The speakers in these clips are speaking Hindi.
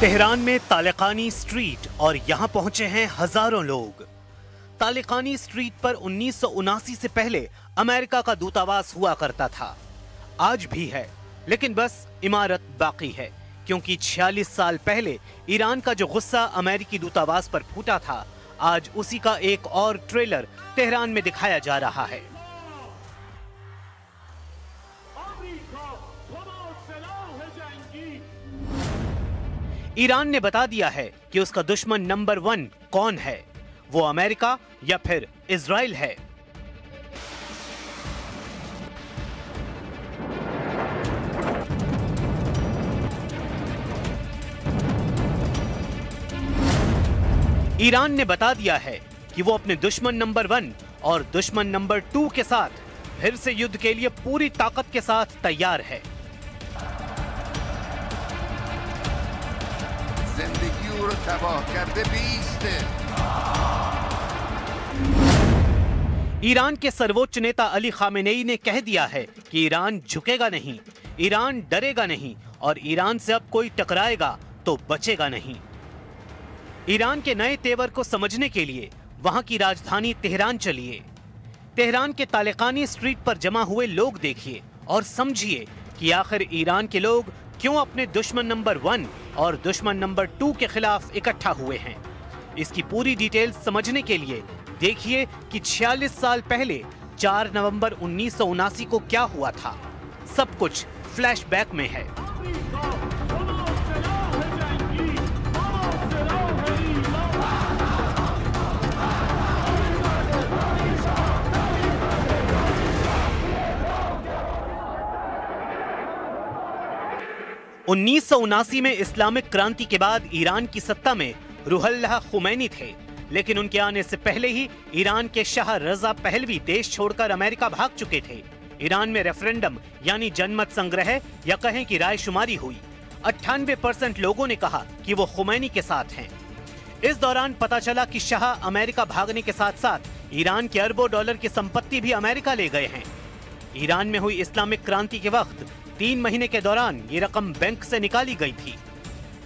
तेहरान में तालिकानी स्ट्रीट और यहां पहुंचे हैं हजारों लोग। तालिकानी स्ट्रीट पर 1979 से पहले अमेरिका का दूतावास हुआ करता था। आज भी है, लेकिन बस इमारत बाकी है, क्योंकि 46 साल पहले ईरान का जो गुस्सा अमेरिकी दूतावास पर फूटा था, आज उसी का एक और ट्रेलर तेहरान में दिखाया जा रहा है। ईरान ने बता दिया है कि उसका दुश्मन नंबर 1 कौन है, वो अमेरिका या फिर इजराइल है। ईरान ने बता दिया है कि वो अपने दुश्मन नंबर 1 और दुश्मन नंबर 2 के साथ फिर से युद्ध के लिए पूरी ताकत के साथ तैयार है। ईरान के सर्वोच्च नेता अली खामेनेई ने कह दिया है कि ईरान झुकेगा नहीं, ईरान डरेगा नहीं और ईरान से अब कोई टकराएगा तो बचेगा नहीं। ईरान के नए तेवर को समझने के लिए वहां की राजधानी तेहरान चलिए। तेहरान के तालिकानी स्ट्रीट पर जमा हुए लोग देखिए और समझिए कि आखिर ईरान के लोग क्यों अपने दुश्मन नंबर 1 और दुश्मन नंबर 2 के खिलाफ इकट्ठा हुए हैं। इसकी पूरी डिटेल समझने के लिए देखिए कि 46 साल पहले 4 नवंबर 1979 को क्या हुआ था। सब कुछ फ्लैशबैक में है। उन्नीस में इस्लामिक क्रांति के बाद ईरान की सत्ता में रूहुल्लाह खुमैनी थे, लेकिन उनके आने से पहले ही ईरान के शाह रजा पहलवी देश छोड़कर अमेरिका भाग चुके थे। ईरान में रेफरेंडम यानी जनमत संग्रह या कहें कि रायशुमारी हुई। 98% लोगों ने कहा कि वो खुमैनी के साथ हैं। इस दौरान पता चला कि शाह अमेरिका भागने के साथ साथ ईरान के अरबों डॉलर की संपत्ति भी अमेरिका ले गए हैं। ईरान में हुई इस्लामिक क्रांति के वक्त 3 महीने के दौरान ये रकम बैंक से निकाली गई थी।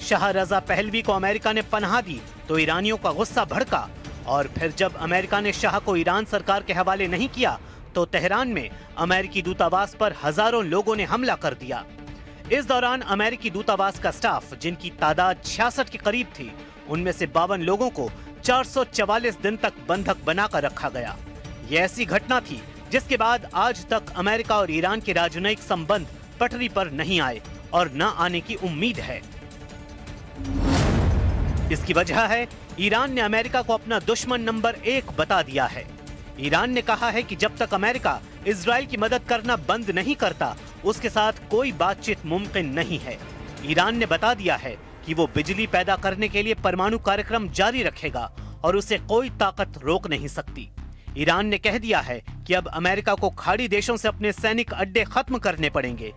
शाह रजा पहलवी को अमेरिका ने पनाह दी तो ईरानियों का गुस्सा भड़का और फिर जब अमेरिका ने शाह को ईरान सरकार के हवाले नहीं किया तो तेहरान में अमेरिकी दूतावास पर हजारों लोगों ने हमला कर दिया। इस दौरान अमेरिकी दूतावास का स्टाफ, जिनकी तादाद 66 के करीब थी, उनमें से 52 लोगों को 444 दिन तक बंधक बनाकर रखा गया। ये ऐसी घटना थी जिसके बाद आज तक अमेरिका और ईरान के राजनयिक संबंध पटरी पर नहीं आए और न आने की उम्मीद है। इसकी वजह है ईरान ने अमेरिका को अपना दुश्मन नंबर 1 बता दिया है। ईरान ने कहा है कि जब तक अमेरिका इजराइल की मदद करना बंद नहीं करता, उसके साथ कोई बातचीत मुमकिन नहीं है। ईरान ने बता दिया है कि वो बिजली पैदा करने के लिए परमाणु कार्यक्रम जारी रखेगा और उसे कोई ताकत रोक नहीं सकती। ईरान ने कह दिया है कि अब अमेरिका को खाड़ी देशों से अपने सैनिक अड्डे खत्म करने पड़ेंगे।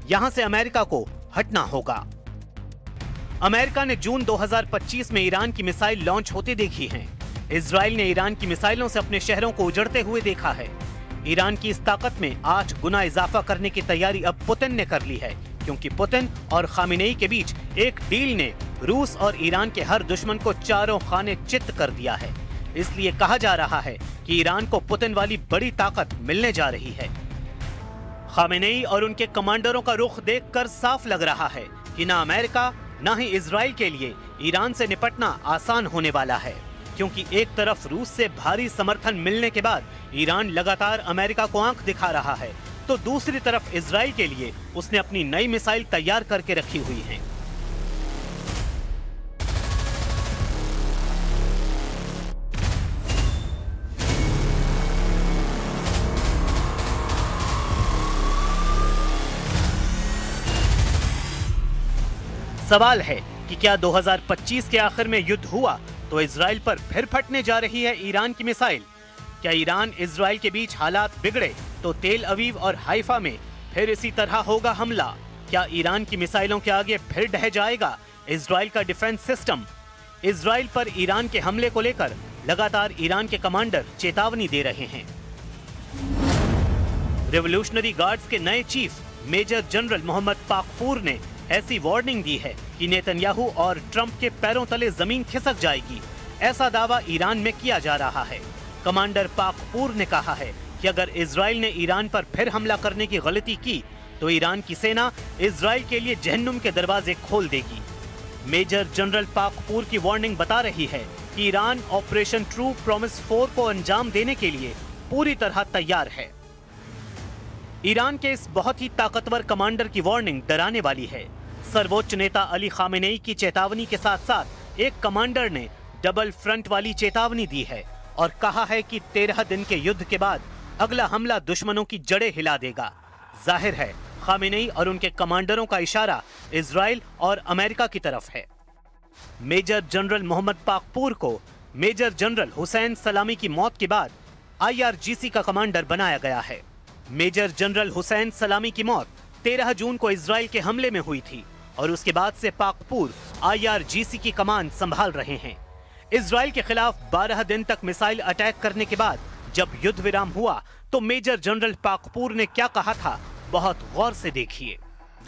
यहां से अमेरिका को हटना होगा। अमेरिका ने जून 2025 में ईरान की मिसाइल लॉन्च होते देखी हैं। इजराइल ने ईरान की मिसाइलों से अपने शहरों को उजड़ते हुए देखा है। ईरान की इस ताकत में 8 गुना इजाफा करने की तैयारी अब पुतिन ने कर ली है, क्योंकि पुतिन और खामेनेई के बीच एक डील ने रूस और ईरान के हर दुश्मन को चारों खाने चित्त कर दिया है। इसलिए कहा जा रहा है कि ईरान को पुतिन वाली बड़ी ताकत मिलने जा रही है। खामेनेई और उनके कमांडरों का रुख देखकर साफ लग रहा है कि ना अमेरिका ना ही इजराइल के लिए ईरान से निपटना आसान होने वाला है, क्योंकि एक तरफ रूस से भारी समर्थन मिलने के बाद ईरान लगातार अमेरिका को आंख दिखा रहा है, तो दूसरी तरफ इजराइल के लिए उसने अपनी नई मिसाइल तैयार करके रखी हुई है। सवाल है कि क्या 2025 के आखिर में युद्ध हुआ तो इजराइल पर फिर फटने जा रही है ईरान की मिसाइल? क्या ईरान इजराइल के बीच हालात बिगड़े तो तेल अवीव और हाइफा में फिर इसी तरह होगा हमला? क्या ईरान की मिसाइलों के आगे फिर ढह जाएगा इजराइल का डिफेंस सिस्टम? इजराइल पर ईरान के हमले को लेकर लगातार ईरान के कमांडर चेतावनी दे रहे हैं। रेवोल्यूशनरी गार्ड्स के नए chief major general Mohammad Pakpour ने ऐसी वार्निंग दी है कि नेतन्याहू और ट्रंप के पैरों तले जमीन खिसक जाएगी। ऐसा दावा ईरान में किया जा रहा है। कमांडर पाकपूर ने कहा है कि अगर इजराइल ने ईरान पर फिर हमला करने की गलती की तो ईरान की सेना इजराइल के लिए जहन्नुम के दरवाजे खोल देगी। मेजर जनरल पाकपूर की वार्निंग बता रही है कि ईरान ऑपरेशन ट्रू प्रॉमिस 4 को अंजाम देने के लिए पूरी तरह तैयार है। ईरान के इस बहुत ही ताकतवर कमांडर की वार्निंग डराने वाली है। सर्वोच्च नेता अली खामेनेई की चेतावनी के साथ साथ एक कमांडर ने डबल फ्रंट वाली चेतावनी दी है और कहा है कि 13 दिन के युद्ध के बाद अगला हमला दुश्मनों की जड़ें हिला देगा। जाहिर है खामेनेई और उनके कमांडरों का इशारा इजराइल और अमेरिका की तरफ है। मेजर जनरल मोहम्मद पाकपूर को मेजर जनरल हुसैन सलामी की मौत के बाद IRGC का कमांडर बनाया गया है। मेजर जनरल हुसैन सलामी की मौत 13 जून को इजराइल के हमले में हुई थी और उसके बाद से पाकपूर IRGC की कमान संभाल रहे हैं। इजराइल के खिलाफ 12 दिन तक मिसाइल अटैक करने के बाद जब युद्ध विराम हुआ तो मेजर जनरल पाकपूर ने क्या कहा था, बहुत गौर से देखिए।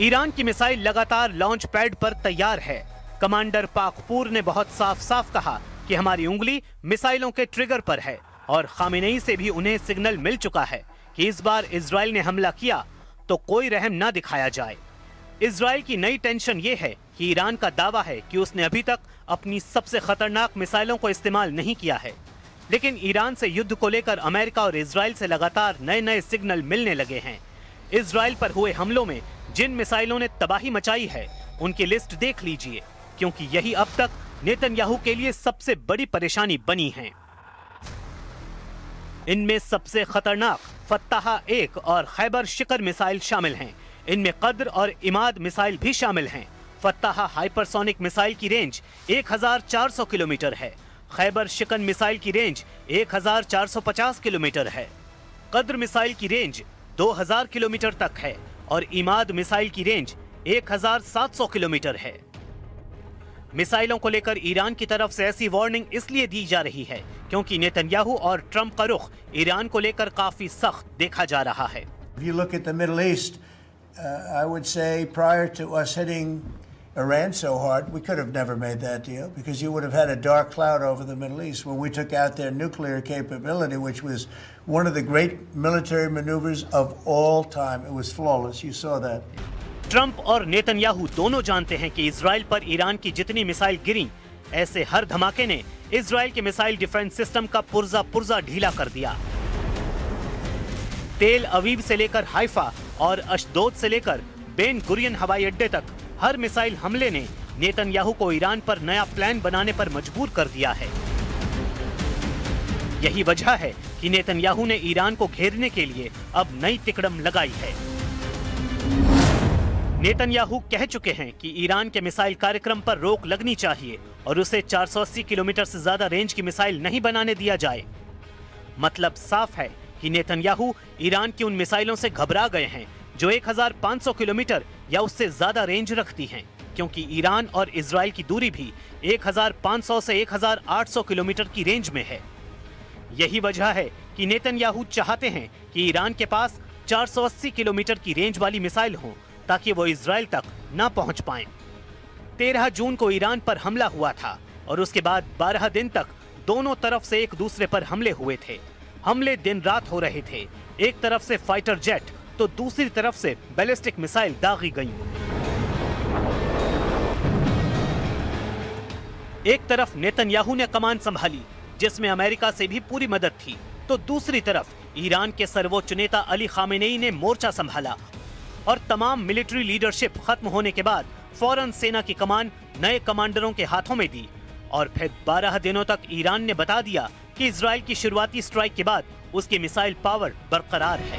ईरान की मिसाइल लगातार लॉन्च पैड पर तैयार है। कमांडर पाकपूर ने बहुत साफ साफ कहा कि हमारी उंगली मिसाइलों के ट्रिगर पर है और खामेनेई से भी उन्हें सिग्नल मिल चुका है कि इस बार इजराइल ने हमला किया तो कोई रहम ना दिखाया जाए। इजराइल की नई टेंशन ये है कि ईरान का दावा है कि उसने अभी तक अपनी सबसे खतरनाक मिसाइलों को इस्तेमाल नहीं किया है, लेकिन ईरान से युद्ध को लेकर अमेरिका और इजराइल से लगातार नए नए सिग्नल मिलने लगे हैं। इजराइल पर हुए हमलों में जिन मिसाइलों ने तबाही मचाई है उनकी लिस्ट देख लीजिए, क्योंकि यही अब तक नेतन्याहू के लिए सबसे बड़ी परेशानी बनी है। इनमें सबसे खतरनाक फत्ताह-1 और खैबर शिकर मिसाइल शामिल हैं। इनमें कद्र और इमाद मिसाइल भी शामिल हैं। फत्ताह हाइपरसोनिक मिसाइल की रेंज 1400 किलोमीटर है। खैबर शिकन मिसाइल की रेंज 1450 किलोमीटर है। कद्र मिसाइल की रेंज 2000 किलोमीटर तक है और इमाद मिसाइल की रेंज 1700 किलोमीटर है। मिसाइलों को लेकर ईरान की तरफ से ऐसी वार्निंग इसलिए दी जा रही है क्योंकि नेतन्याहू और ट्रंप का रुख ईरान को लेकर काफी सख्त देखा जा रहा है। If you look at the Middle East, I would say prior to us hitting Iran so hard, we could have never made that deal because you would have had a dark cloud over the Middle East when we took out their nuclear capability, which was one of the great military maneuvers of all time. It was flawless. You saw that. Trump और नेतन्याहू दोनों जानते हैं कि इजराइल पर ईरान की जितनी मिसाइल गिरी, ऐसे हर धमाके ने इजराइल के मिसाइल डिफेंस सिस्टम का पुर्जा ढीला कर दिया। तेल अवीव से लेकर हाइफा और अशदोद से लेकर बेन गुरियन हवाई अड्डे तक हर मिसाइल हमले ने नेतन्याहू को ईरान पर नया प्लान बनाने पर मजबूर कर दिया है। यही वजह है कि नेतन्याहू ने ईरान को घेरने के लिए अब नई तिकड़म लगाई है। नेतन्याहू कह चुके हैं कि ईरान के मिसाइल कार्यक्रम पर रोक लगनी चाहिए और उसे 480 किलोमीटर से ज्यादा रेंज की मिसाइल नहीं बनाने दिया जाए। मतलब साफ है कि नेतन्याहू ईरान की उन मिसाइलों से घबरा गए हैं जो 1500 किलोमीटर या उससे ज्यादा रेंज रखती हैं, क्योंकि ईरान और इजराइल की दूरी भी 1500 से 1800 किलोमीटर की रेंज में है। यही वजह है कि नेतन्याहू चाहते हैं कि ईरान के पास 480 किलोमीटर की रेंज वाली मिसाइल हो ताकि वो इजराइल तक न पहुंच पाएं। 13 जून को ईरान पर हमला हुआ था और उसके बाद 12 दिन तक दोनों तरफ से एक दूसरे पर हमले हुए थे। हमले दिन रात हो रहे थे। एक तरफ से फाइटर जेट तो दूसरी तरफ से बैलिस्टिक मिसाइल दागी गईं। एक तरफ नेतन्याहू ने कमान संभाली जिसमें अमेरिका से भी पूरी मदद थी, तो दूसरी तरफ ईरान के सर्वोच्च नेता अली खामेनेई ने मोर्चा संभाला और तमाम मिलिट्री लीडरशिप खत्म होने के बाद फौरन सेना की कमान नए कमांडरों के हाथों में दी और फिर 12 दिनों तक ईरान ने बता दिया कि इजराइल की शुरुआती स्ट्राइक के बाद उसकी मिसाइल पावर बरकरार है।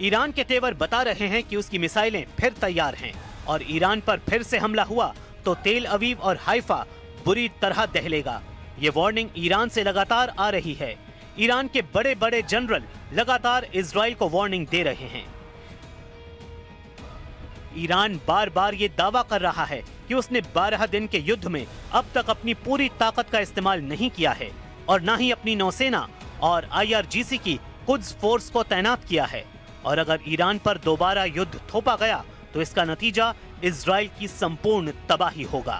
ईरान के तेवर बता रहे हैं कि उसकी मिसाइलें फिर तैयार हैं और ईरान पर फिर से हमला हुआ तो तेल अवीव और हाइफा बुरी तरह दहलेगा। ये वार्निंग ईरान से लगातार आ रही है। ईरान के बड़े बड़े जनरल लगातार इजराइल को वार्निंग दे रहे हैं। ईरान बार बार ये दावा कर रहा है कि उसने 12 दिन के युद्ध में अब तक अपनी पूरी ताकत का इस्तेमाल नहीं किया है और न ही अपनी नौसेना और IRGC की कुद्स फोर्स को तैनात किया है। और अगर ईरान पर दोबारा युद्ध थोपा गया तो इसका नतीजा इजराइल की संपूर्ण तबाही होगा।